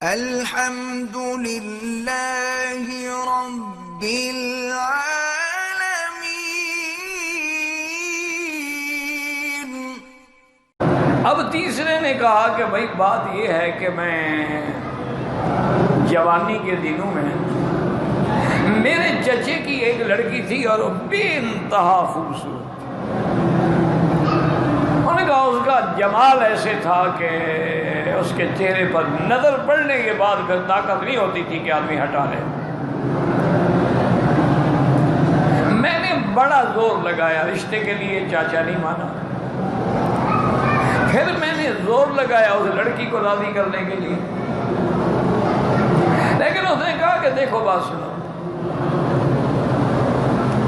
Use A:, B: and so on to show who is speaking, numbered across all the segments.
A: الحمد للہ رب العالمین۔
B: اب تیسرے نے کہا کہ بھائی بات یہ ہے کہ میں جوانی کے دنوں میں میرے چچے کی ایک لڑکی تھی اور وہ بے انتہا خوبصورت، انہوں نے کہا اس کا جمال ایسے تھا کہ اس کے چہرے پر نظر پڑنے کے بعد پھر طاقت نہیں ہوتی تھی کہ آدمی ہٹا لے۔ میں نے بڑا زور لگایا، رشتے کے لیے چاچا نہیں مانا، پھر میں نے زور لگایا اس لڑکی کو راضی کرنے کے لیے، لیکن اس نے کہا کہ دیکھو بات سنو،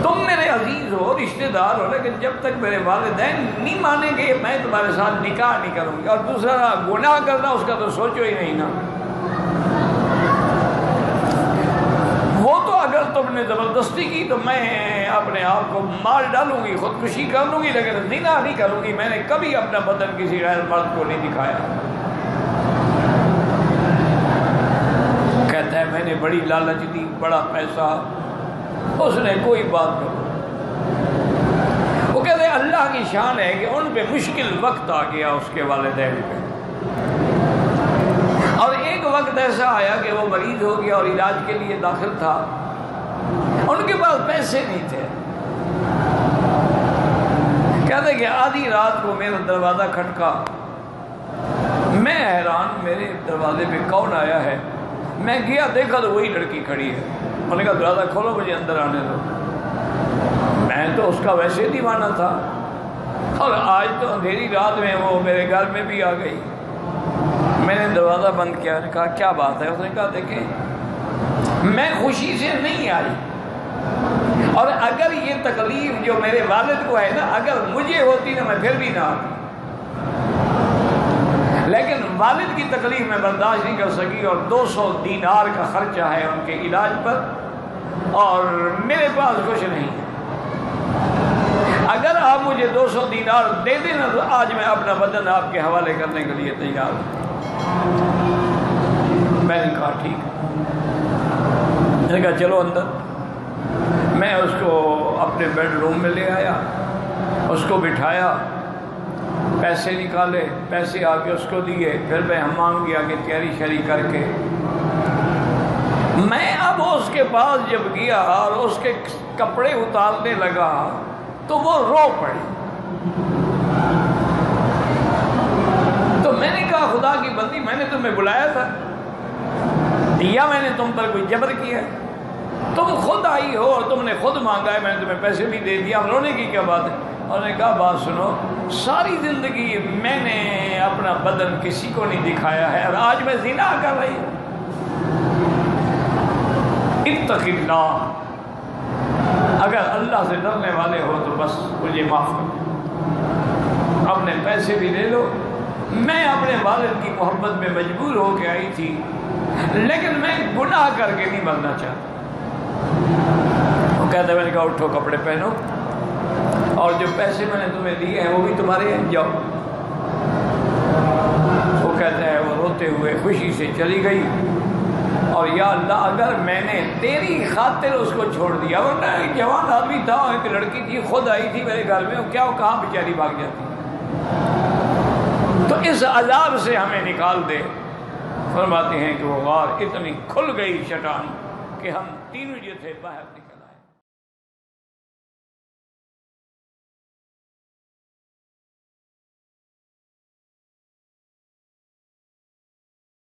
B: تم میرے عزیز ہو، رشتہ دار ہو، لیکن جب تک میرے والدین نہیں مانیں گے میں تمہارے ساتھ نکاح نہیں کروں گی، اور دوسرا گناہ کرنا اس کا تو سوچو ہی نہیں نا۔ وہ تو اگر تم نے زبردستی کی تو میں اپنے آپ کو مار ڈالوں گی، خودکشی کر لوں گی، لیکن زنا نہیں کروں گی۔ میں نے کبھی اپنا بدن کسی غیر مرد کو نہیں دکھایا۔ کہتا ہے میں نے بڑی لالچ دی، بڑا پیسہ، اس نے کوئی بات نہیں۔ وہ کہتے ہیں اللہ کی شان ہے کہ ان پہ مشکل وقت آ گیا اس کے والدین پہ، اور ایک وقت ایسا آیا کہ وہ مریض ہو گیا اور علاج کے لیے داخل تھا، ان کے پاس پیسے نہیں تھے۔ کہتے ہیں کہ آدھی رات کو میرا دروازہ کھٹکا، میں حیران میرے دروازے پہ کون آیا ہے، میں گیا دیکھا تو وہی لڑکی کھڑی ہے۔ میں نے کہا دروازہ کھولو مجھے اندر آنے دو۔ میں تو اس کا ویسے دیوانہ تھا، اور آج تو اندھیری رات میں وہ میرے گھر میں بھی آ گئی۔ میں نے دروازہ بند کیا، نے کہا کیا بات ہے؟ اس نے کہا دیکھیں میں خوشی سے نہیں آئی، اور اگر یہ تکلیف جو میرے والد کو ہے نا، اگر مجھے ہوتی نا میں پھر بھی نہ آتی، لیکن والد کی تکلیف میں برداشت نہیں کر سکی، اور 200 دینار کا خرچہ ہے ان کے علاج پر، اور میرے پاس کچھ نہیں۔ اگر آپ مجھے 200 دینار دے دیں نا تو آج میں اپنا بدن آپ کے حوالے کرنے کے لیے تیار ہوں۔ میں نے کہا ٹھیک۔ میں نے کہا چلو اندر۔ میں اس کو اپنے بیڈ روم میں لے آیا، اس کو بٹھایا، پیسے نکالے، پیسے آ کے اس کو دیے، پھر میں حمام گیا کہ تیاری شری کر کے میں اب اس کے پاس جب گیا اور اس کے کپڑے اتارنے لگا تو وہ رو پڑی۔ تو میں نے کہا خدا کی بندی، میں نے تمہیں بلایا تھا، دیا میں نے تم پر کوئی جبر کیا ہے؟ تم خود آئی ہو اور تم نے خود مانگا ہے، میں نے تمہیں پیسے بھی دے دیا، رونے کی کیا بات ہے؟ اور نے کہا بات سنو، ساری زندگی میں نے اپنا بدن کسی کو نہیں دکھایا ہے، اور آج میں زنا کر رہی ہوں۔ اتق اللہ، اگر اللہ سے ڈرنے والے ہو تو بس مجھے معاف کرو، اپنے پیسے بھی لے لو۔ میں اپنے والد کی محبت میں مجبور ہو کے آئی تھی، لیکن میں گناہ کر کے نہیں مرنا چاہتا۔ وہ کہتا ہے میں نے کہا اٹھو کپڑے پہنو، اور جو پیسے میں نے تمہیں دیے ہیں وہ بھی تمہارے ہیں، جاؤ۔ وہ کہتا ہے وہ روتے ہوئے خوشی سے چلی گئی، اور یا اللہ اگر میں نے تیری خاطر اس کو چھوڑ دیا، ورنہ ایک جوان آدمی تھا، ایک لڑکی تھی، خود آئی تھی میرے گھر میں، کیا وہ کہاں بیچاری بھاگ جاتی؟ تو اس عذاب سے ہمیں نکال دے۔ فرماتے ہیں کہ وہ غار اتنی کھل گئی چٹان کہ ہم تینوں جو تھے باہر نکل